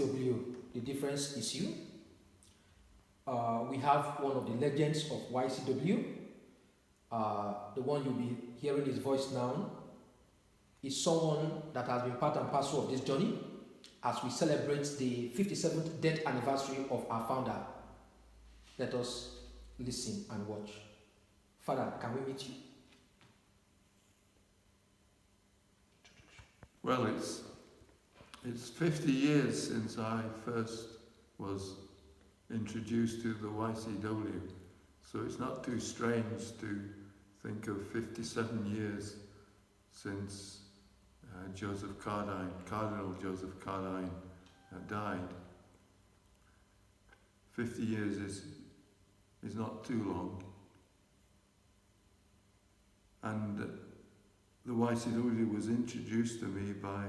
YCW, the difference is you. We have one of the legends of YCW. The one you'll be hearing his voice now is someone that has been part and parcel of this journey as we celebrate the 57th death anniversary of our founder. Let us listen and watch. Father, can we meet you? Well, it's 50 years since I first was introduced to the YCW, so it's not too strange to think of 57 years since Joseph Cardijn, Cardinal Joseph Cardijn, died. 50 years is not too long. And the YCW was introduced to me by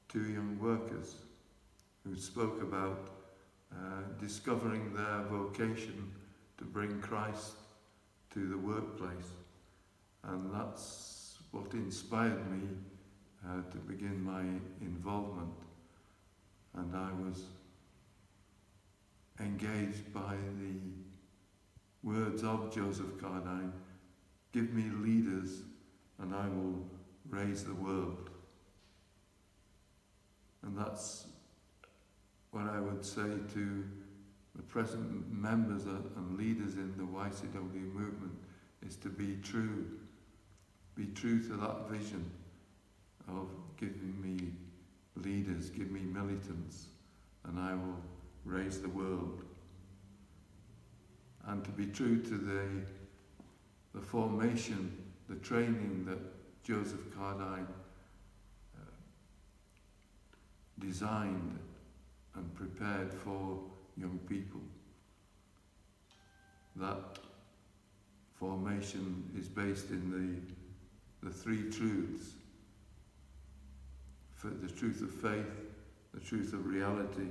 two young workers who spoke about discovering their vocation to bring Christ to the workplace. And that's what inspired me to begin my involvement. And I was engaged by the words of Joseph Cardijn, "Give me leaders and I will raise the world." And that's what I would say to the present members and leaders in the YCW movement, is to be true to that vision of giving me leaders, give me militants, and I will raise the world. And to be true to the formation, the training that Joseph Cardijn designed and prepared for young people. That formation is based in the three truths: for the truth of faith, the truth of reality,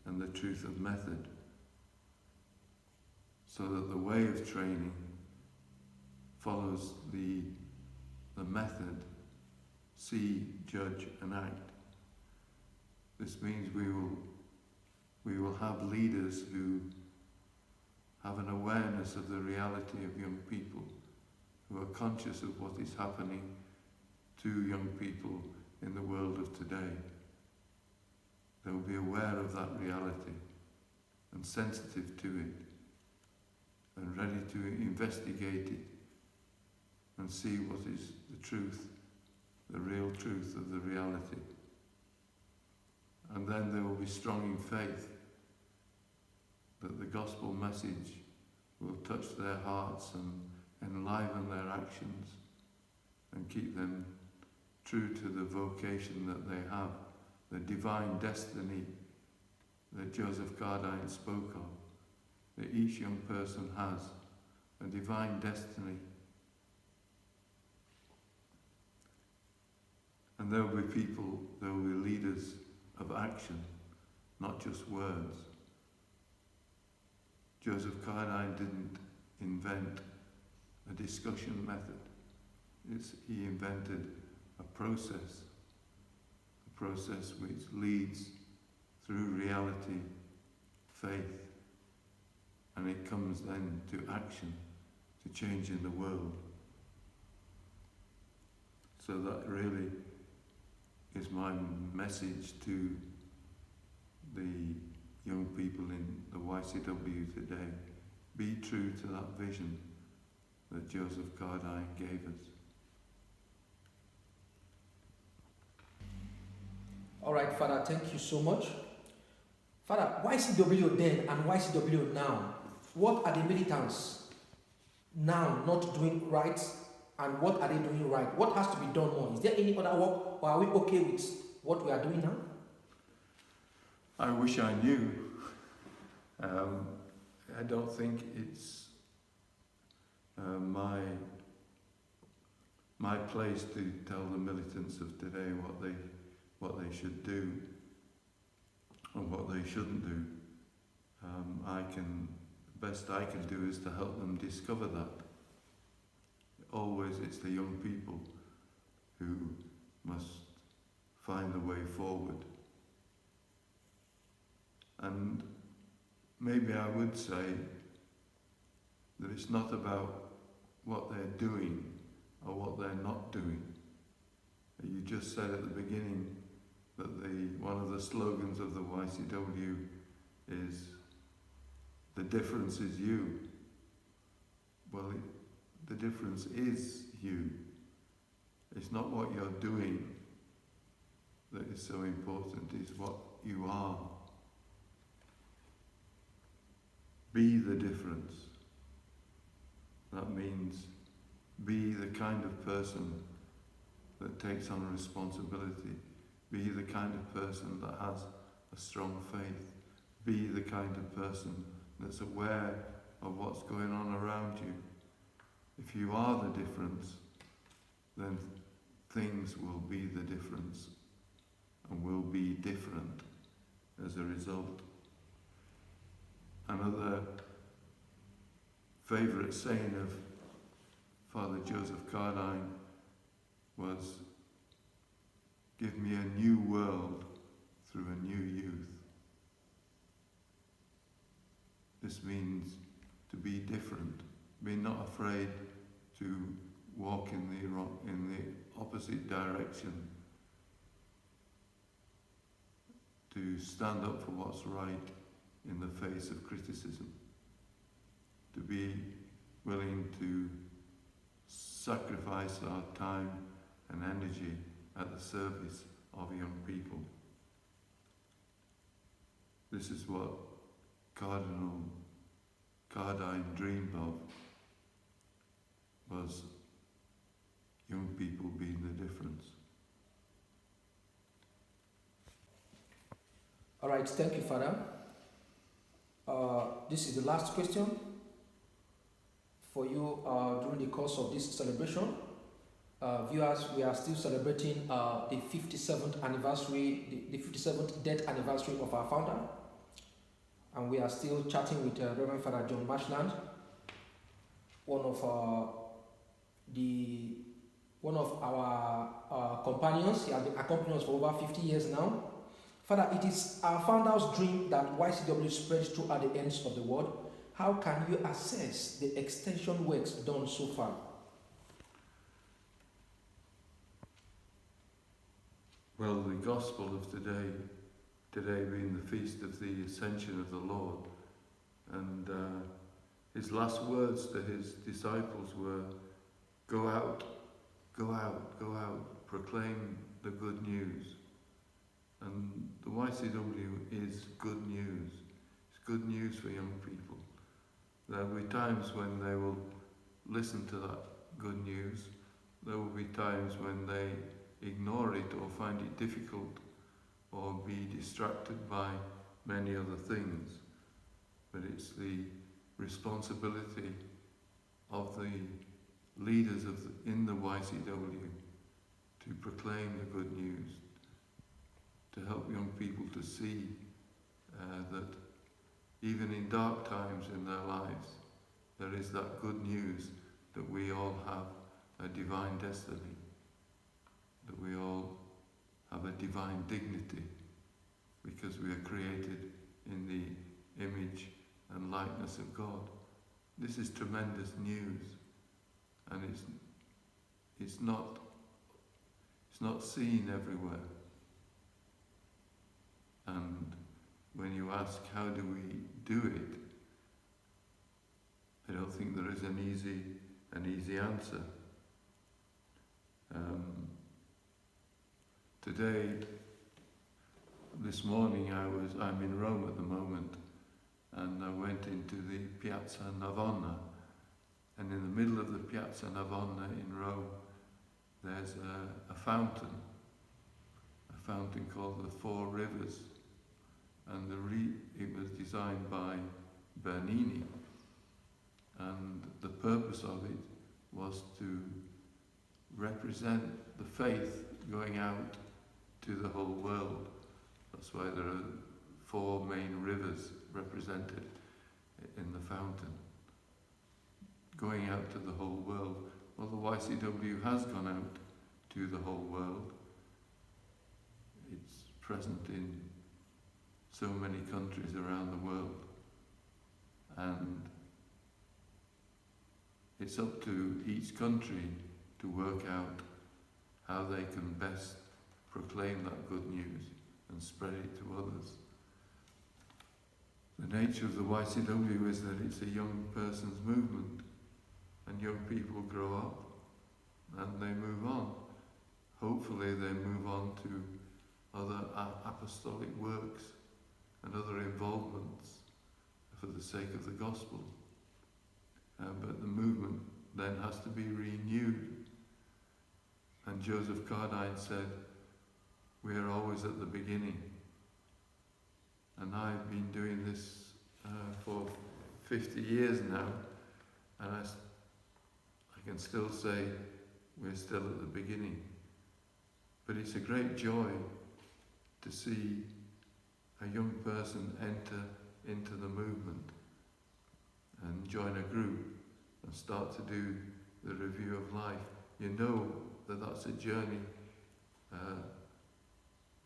and the truth of method. So that the way of training follows the method: see, judge, and act. This means we will have leaders who have an awareness of the reality of young people, who are conscious of what is happening to young people in the world of today. They will be aware of that reality and sensitive to it and ready to investigate it and see what is the truth, the real truth of the reality. And then they will be strong in faith that the gospel message will touch their hearts and enliven their actions and keep them true to the vocation that they have, the divine destiny that Joseph Cardijn spoke of, that each young person has, a divine destiny. And there will be people, there will be leaders of action, not just words. Joseph Cardijn didn't invent a discussion method. He invented a process which leads through reality, faith, and it comes then to action, to change in the world. So that really is my message to the young people in the YCW today. Be true to that vision that Joseph Cardijn gave us. All right, Father, thank you so much. Father, YCW then and YCW now, what are the militants now not doing right, and what are they doing right? What has to be done more? Is there any other work, or are we okay with what we are doing now? I wish I knew. I don't think it's my place to tell the militants of today what they should do and what they shouldn't do. The best I can do is to help them discover that. Always it's the young people who must find the way forward. And maybe I would say that it's not about what they're doing or what they're not doing. You just said at the beginning that one of the slogans of the YCW is, "The difference is you." Well, the difference is you. It's not what you're doing that is so important, it's what you are. Be the difference. That means be the kind of person that takes on responsibility. Be the kind of person that has a strong faith. Be the kind of person that's aware of what's going on around you. If you are the difference, then things will be the difference and will be different as a result. Another favourite saying of Father Joseph Cardine was, "Give me a new world through a new youth." This means to be different, be not afraid to walk in the opposite direction, to stand up for what's right in the face of criticism, to be willing to sacrifice our time and energy at the service of young people. This is what Cardinal Cardijn dreamed of, was young people being the difference. All right, thank you, Father. This is the last question for you during the course of this celebration. Viewers, we are still celebrating the 57th anniversary, the 57th death anniversary of our founder. And we are still chatting with Reverend Father John Marshland, one of our companions. He has been accompanying us for over 50 years now. Father, it is our founder's dream that YCW spreads throughout the ends of the world. How can you assess the extension works done so far? Well, the gospel of today being the feast of the Ascension of the Lord, and his last words to his disciples were, "Go out, go out, go out, proclaim the good news." And the YCW is good news. It's good news for young people. There will be times when they will listen to that good news. There will be times when they ignore it or find it difficult or be distracted by many other things. But it's the responsibility of the leaders in the YCW to proclaim the good news, to help young people to see that even in dark times in their lives, there is that good news that we all have a divine destiny, that we all have a divine dignity because we are created in the image and likeness of God. This is tremendous news, and it's not seen everywhere. And when you ask how do we do it, I don't think there is an easy answer. Today, this morning, I'm in Rome at the moment, and I went into the Piazza Navona, and in the middle of the Piazza Navona in Rome, there's a fountain called the Four Rivers, and it was designed by Bernini, and the purpose of it was to represent the faith going out to the whole world. That's why there are four main rivers represented in the fountain, going out to the whole world. Well, the YCW has gone out to the whole world. It's present in so many countries around the world. And it's up to each country to work out how they can best proclaim that good news and spread it to others. The nature of the YCW is that it's a young person's movement, and young people grow up and they move on. Hopefully they move on to other apostolic works and other involvements for the sake of the gospel. But the movement then has to be renewed. And Joseph Cardine said, we are always at the beginning. And I've been doing this for 50 years now, and I can still say we're still at the beginning. But it's a great joy to see a young person enter into the movement and join a group and start to do the review of life. You know that that's a journey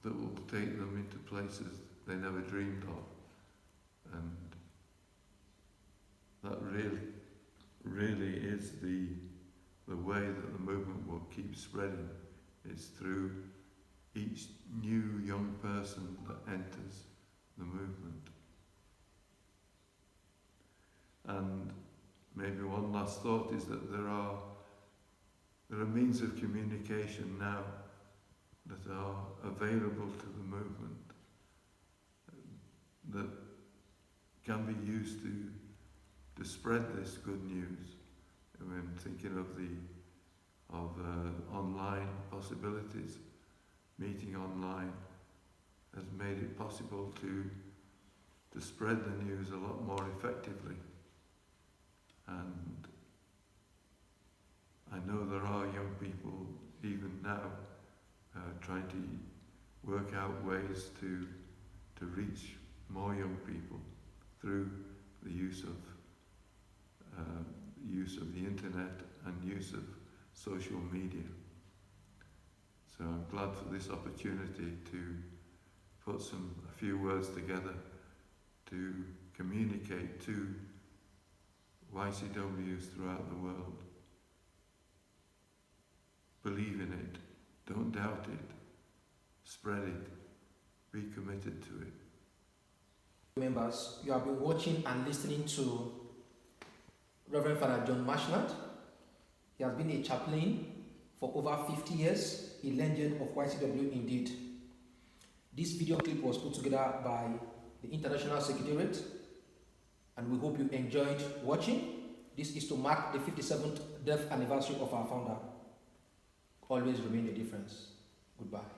that will take them into places they never dreamed of. And that really is the way that the movement will keep spreading. It's through each new young person that enters the movement. And maybe one last thought is that there are means of communication now that are available to the movement that can be used to spread this good news. I'm thinking of online possibilities. Meeting online has made it possible to spread the news a lot more effectively. And I know there are young people even now trying to work out ways to reach more young people through the use of the internet and use of social media. So I'm glad for this opportunity to put a few words together to communicate to YCWs throughout the world. Believe in it, don't doubt it, spread it, be committed to it. Members, you have been watching and listening to Reverend Father John Marshland. He has been a chaplain for over 50 years, a legend of YCW indeed. This video clip was put together by the International Secretariat, and we hope you enjoyed watching. This is to mark the 57th death anniversary of our founder. Always remain a difference. Goodbye.